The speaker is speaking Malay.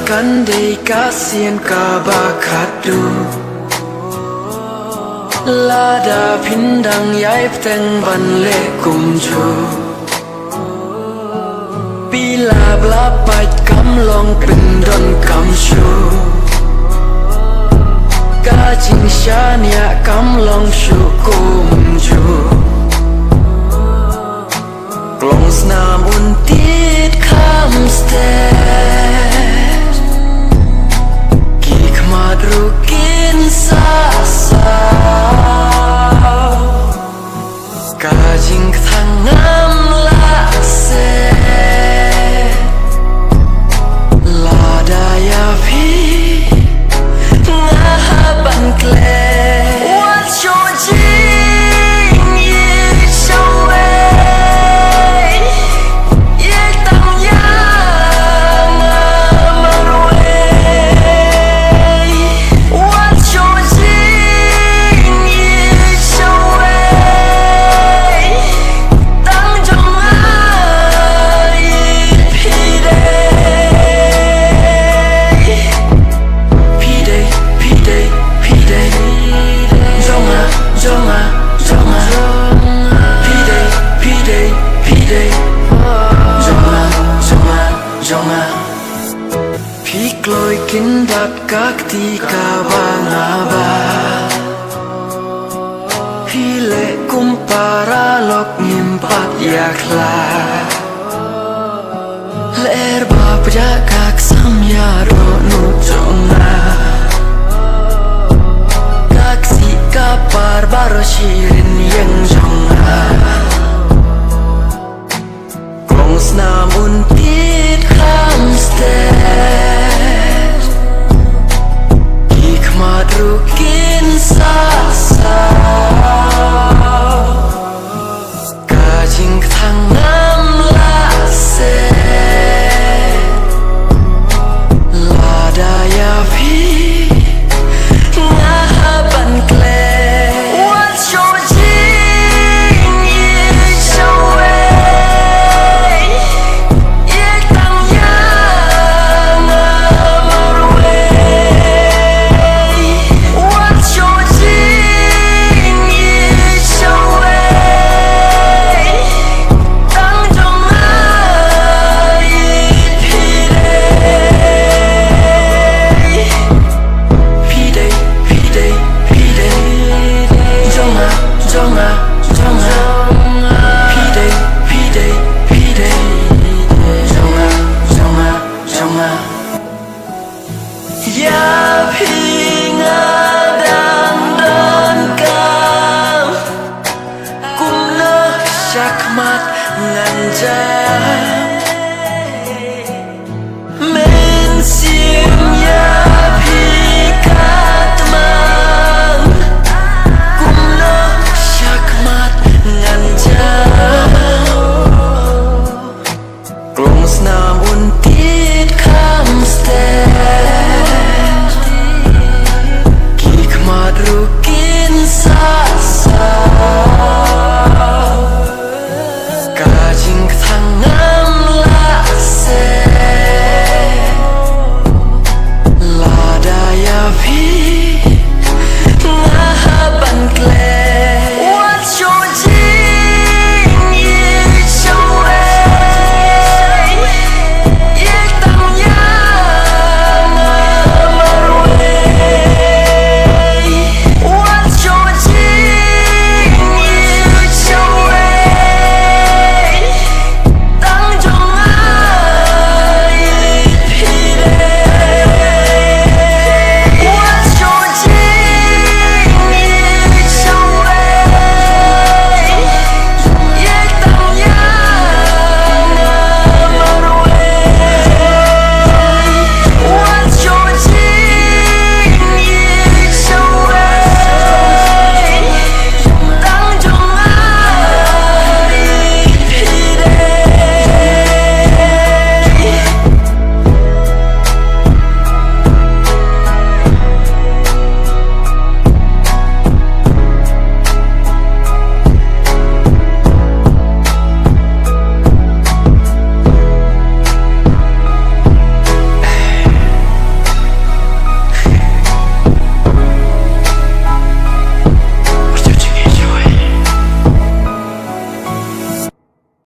Kandai kasian kabakadu Lada pindang yai pteng ban le kumju Bila blapat kam long pendon kam shu Kajing syania kam long shu kumju Klong snam untit kam sted Kik madrukin sasa Kajing thangam la se Lada ya vi Ngahaban kle What's your jing ye shaway Ye tang yang amarway What's your jing ye shaway Tang jong ai pi day Pi day Jonga jonga jonga Pi day Jonga jonga jonga Pi kloi kin dat kak ti ka bangaba Pi le kumpara lok ngimpat yakla Ler bapja kak samyaro nu jonga Kaksi kapar baro shirin yang jonga Klong snam untit kam sted Kik madrukin sasa Kajing thangam la se Lada ya vi Ngahaban kle What's your jing ye shaway Ye tang yang amarway What's your jing ye shaway Tang jong ai pi day Pi day Jonga jonga jonga Pi day Jonga jonga jonga Ya pi ngadang dan kam Kumna syakmat nganjam Men sim ya pi katman Kumna syakmat nganjam Klong snam untit kam sted Kik madrukin sasa Kajing thangam la se Lada ya vi